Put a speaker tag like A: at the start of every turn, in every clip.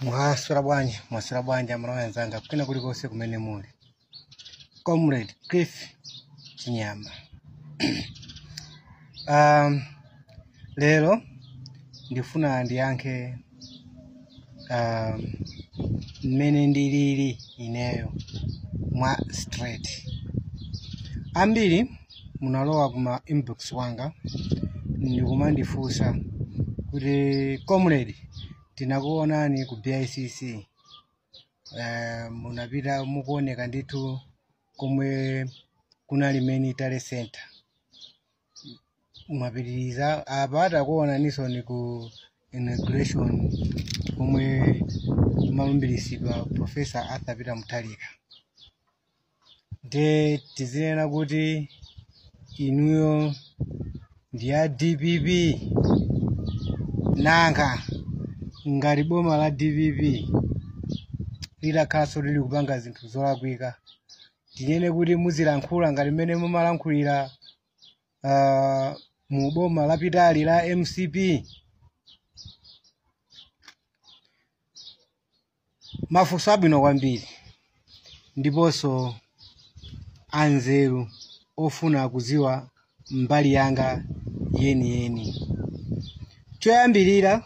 A: Mwasira bwanji amara wenzanga kwina kuli kose kumene muli. Comrade Cliff Chinyama. Lero ndifuna ndiyankhe mmene ndilili ineyo mwa straight. Ambiri munalowa kuma inbox wanga ndikumandifunsa kuti comrade tinakuonani ku BICC, munapita mukuoneka ndithu komwe kunali military center. Mwapitiriza apa takuona niso ni ku inauguration komwe malumbiritsidwa Professor Arthur Peter Mutharika. De tizinena kuti inuyo ndiya DPP nanga ngati boma la DPP lidakhaso lili kupanga zinthu zolakwika, tinene kuti muzilankhula ngati mmene mumalankhulira mu boma lapitali la MCP. Mafunso abwino kwambiri ndiponso anzeru ofuna kuziwa mbali yanga yeni. Choyambirira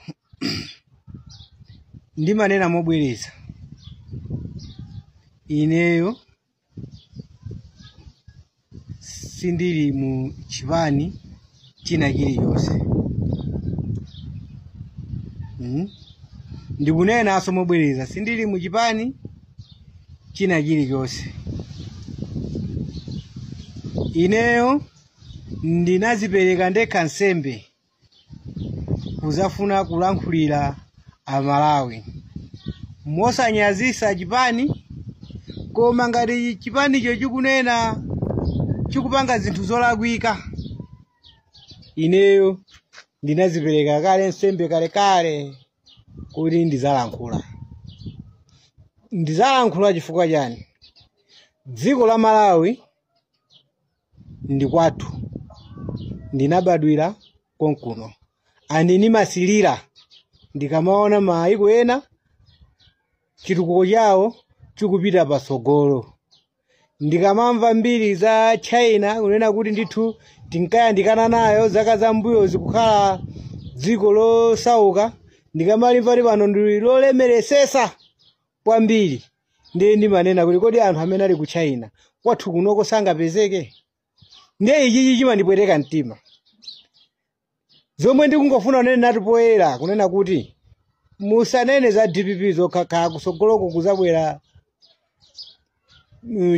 A: ndimanena mobwereza, ineyo sindili mu chipani china chilichonse. Ndikunena aso mobwereza, sindili mu chipani china chilichonse. Ineyo ndinazipereka ndekha nsembe kuzafuna kulankhulira Amalawi mosanyazisa chipani, koma ngati chipanicho chikunena chikupanga zinthu zolakwika, ineyo ndinazipereka kale nsembe kale kuti ndizalankhula. Ndizalankhula chifukwa chani? Dziko la Malawi ndi kwathu, ndinabadwira konkuno, andinimasilira ndikamaona maiko ena chitukuko chawo chikupita pasogolo. Ndikamamva mbiri za China kunena kuti ndithu tinkayandikana nayo zaka zambuyo zikukhala dziko losauka, ndikamalimva kuti pano ndi lolemeresesa kwambiri, ndiye ndimanena kuti kodi anthu amene ali ku China kwathu kunoko sangapezeke. Ndiye ichi chimandipweteka mtima. Zomwe ndikungofuna unene nati poyera kunena kuti musanene za DPP zokha kusogoloko kuzabwera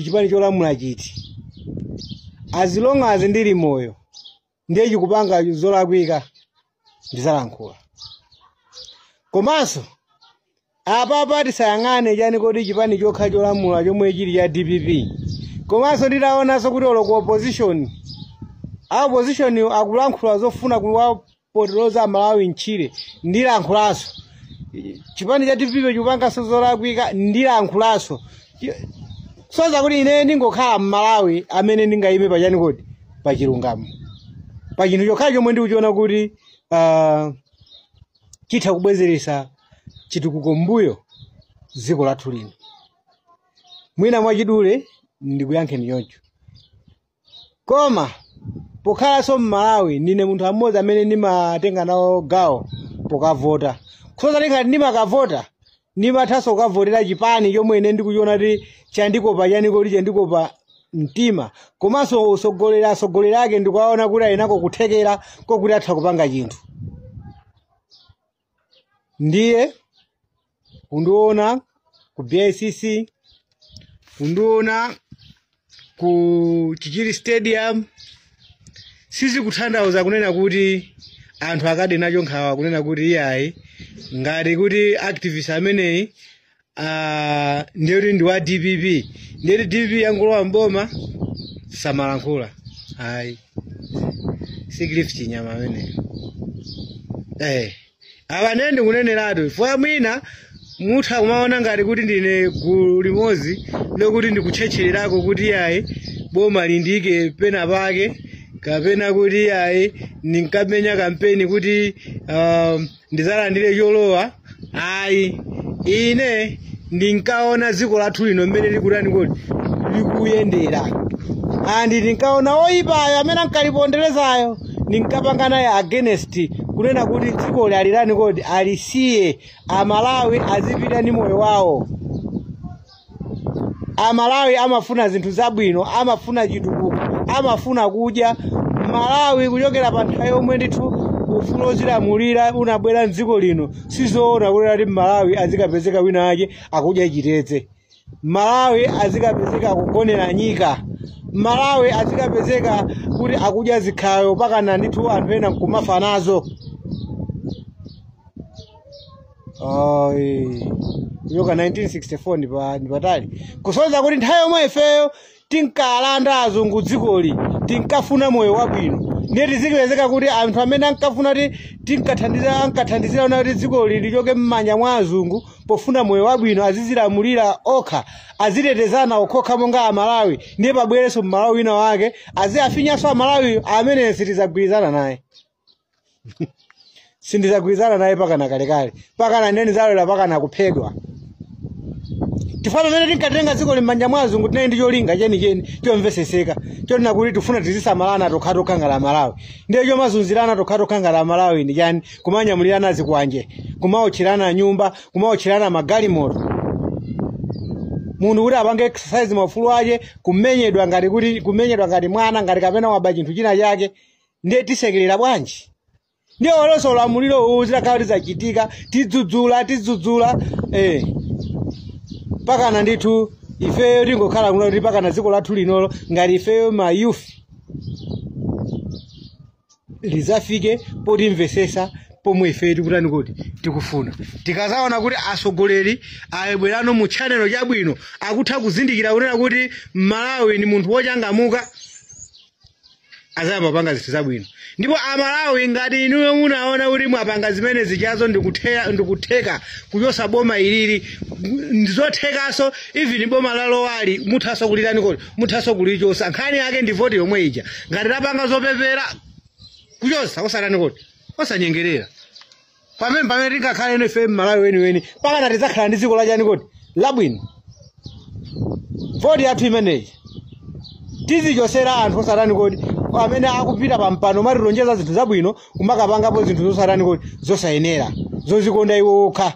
A: chipani cholamula chiti. As long as ndili moyo ndiye chikupanga zolakwika ndizalankhula. Komanso apa tisayang'ane chani kodi chipani chokha cholamula chomwe chili cha DPP. Komanso nditaonanso kuti olo ku opposition akulankhula zofuna kuwapoteroza Amalawi mchire, ndilankhulanso. Chipani cha DPP chikupanganso zolakwika, ndilankhulanso. Soza kuti ine ndingokhala Malawi amene ndingayime pachani kodi pachilungamo, pa chinthu chokha chomwe ndikuchiona kuti chitha kubwezeresa chitukuko mbuyo dziko lathu lino. Mwina mwachidule ndikuyankheni choncho. Koma pokhalanso Malawi ndine munthu amodzi amene ndimatenga nawo gawo pokavota. Khoza ngati ndimakavota ndimathanso kukavotera chipani chomwe ine ndikuchiona kuti chandikopa chani kodi chandikopa mtima, komanso asogolera ake ndikuwaona kuti ayinako kuthekera kokuti atha kupanga chinthu. Ndiye kundiona ku BICC, kundiona ku Chichiri Stadium, sisi kutanthauza kunena kuti anthu akade nacho nkhawa kunena kuti iyayi ngati kuti activist ameneyi ndiye kuti ndi wa DPP, ndiye DPP yangulowa mboma samalankhula. Hayi, si Cliff Chinyama ameneyi. Apa nende kuneneratu chifukwa mwina mutha kumaona ngati kuti ndine gulu limodzi lokuti ndikuchechererako kuti yayi boma lindike pena pake kapena kuti yayi ninkamenya kampeni kuti ndizalandire cholowa. Ayi, ine ndinkaona dziko lathu lino mmene likutani kodi likuyendera andi ndinkaona oyipayo amene ankaliponderezayo ndinkapanga naye against kunena kuti dziko alirani kodi alisiye Amalawi azipita ndi moyo wawo. Amalawi amafuna zinthu zabwino, amafuna chitukuko, amafuna kudya. Malawi kuchokera pa nthawi yomwe ndithu ufulu ozilamulira unabwera m'dziko lino sizoona kuti Malawi azikapezeka wina ake akudya chitedze. Malawi azikapezeka kugonera nyika. Malawi azikapezeka kuti akudya zikhayo pakana ndithu anthu ena nkumafa nazo. Yoka 1964 ndi patali. Kusonza kuti nthawi yomwe ifeyo tinkalanda azungu dzikoli, tinkafuna moyo wabwino. Ndiye tizikipezeka kuti anthu amene ankafuna kuti ankathandizira kuti dzikoli lichoke m'manja mwa azungu pofuna moyo wabwino azizilamulira okha, azitetezana okha monga Amalawi. Ndiye pabwereso Malawi wina wake aziafinyanso Amalawi amene sitizagwirizana naye. Sindizagwirizana naye pakana kalekale, pakana ndeni zalera pakana kuphedwa. Tifana mene tinkatenga dziko m'manja mwa azungu tinaye ndi cholinga chenicheni chomveseseka chonena kuti tifuna tizisamalana tokha ngati Amalawi. Ndiye chomazunzirana tokha ngati Amalawi ndi chani? Kumanyamulirana zikwanje, kumaotcherana nyumba, kumaotcherana magalimoto. Munthu kuti apange exercise maufulu ake kumenyedwa ngati mwana ngati kapena waba chinthu china chake, ndiye tisekerera bwanji? Ndiye olonso ulamuliro uzilakhala tizachitika tidzudzula pakana ndithu ifeyo tingokhala kuno kuti pakana dziko lathu linolo ngati ifeyo ma youth lizafike potimvesesa pomwe ifeyo tikutani kuti tikufuna. Tikazaona kuti asogoleri ayebwerano mu channel chabwino akutha kuzindikira kunena kuti Malawi ni munthu wochangamuka, azayamba panga zinthu zabwino. Ndipo Amalawi ngati inuyo munaona kuti mwapanga zimene zichazo ndikutheka kuchosa boma ilili ndizothekaso even boma lalowali muthaso kulirani kodi muthaso kulichosa nkhani yake ndi vote yomwe ija ngati lapanga zopepera kuchosa osarani kodi osanyengerera pamene tingakhale ino ife Malawi weniweni pakana tizakhala ndi dziko lachani kodi labwino. Vote yathu imeneyi tizichosera anthu osarani kodi amene akupita pampano matilonjeza zinthu zabwino kumakapangapo zinthu zosarani kodi zosayenera zozikonda iwo okha.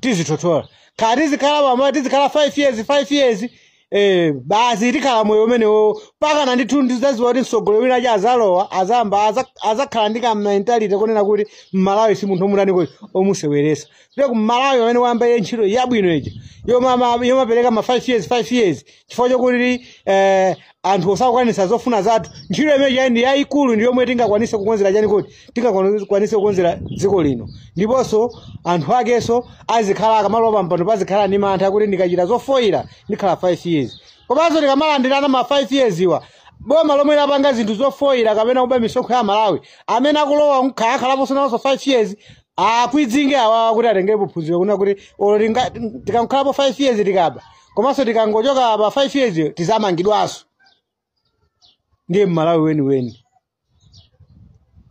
A: Tizitotola kati tizikhala pamwe tizikhala 5 years basi tikhala moyo umenewo pakana ndithu ndizaziwa kuti msogolero wina aja azalowa azakhala ndi ka mentality konena kuti Malawi si munthu omutani kodi omuseweresa. Ndipo ku Malawi amene wayamba ntchito yabwino ija yomapereka ma 5 years chifukwa chokuti anthu osakwanisa zofuna zathu ntchito imeneyi ndi yayikulu ndi yomwe tingakwanise kukonzera chani kodi tingakwanise kukonzera dziko lino. Ndiponso anthu akeso azikhala akamalowa pampano pazikhala ndi mantha kuti ndikachita zofoira ndikhala 5 years. Komanso tikamalandirana ma 5 years iwa boma lomwe lapanga zinthu zofoira kapena kuba misonkho ya Malawi amene akulowa nkhakhalaponso nawonso 5 years akwidzinge awa kuti atengepo phunziro kuna kuti tikankhalapo 5 years tikaba komanso tikangochoka pa 5 years tizamangidwaso. Ndiye Malawi weniweni.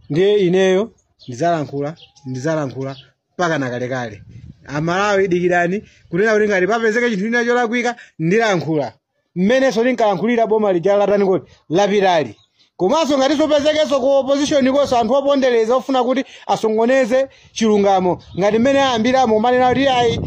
A: Ndiye ineyo ndizalankhula pakana kalekale. Amalawi dikirani kunena kuti ngati papezeka chinthu china cholakwika ndilankhula. Mmeneso ndinkalankhulira boma lija latani kodi lapitali. Komanso ngati sopezekenso ku opposition koso anthu opondereza ofuna kuti asongoneze chilungamo ngati mmene ayambiramo manena kuti ayi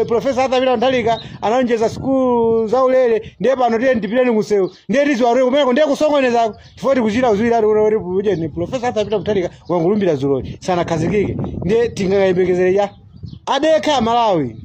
A: Professor Arthur Mutharika analonjeza school zaulere ndiye pano tiye ndipiteni kusewu ndiye tiziwarwe kumeneko ndiye kusongoneza chifukwa tikuchita uziwira kuti ni Professor Arthur Mutharika wangulumbira zuloli sanakhazikike ndiye tingayembekezere adekha Malawi.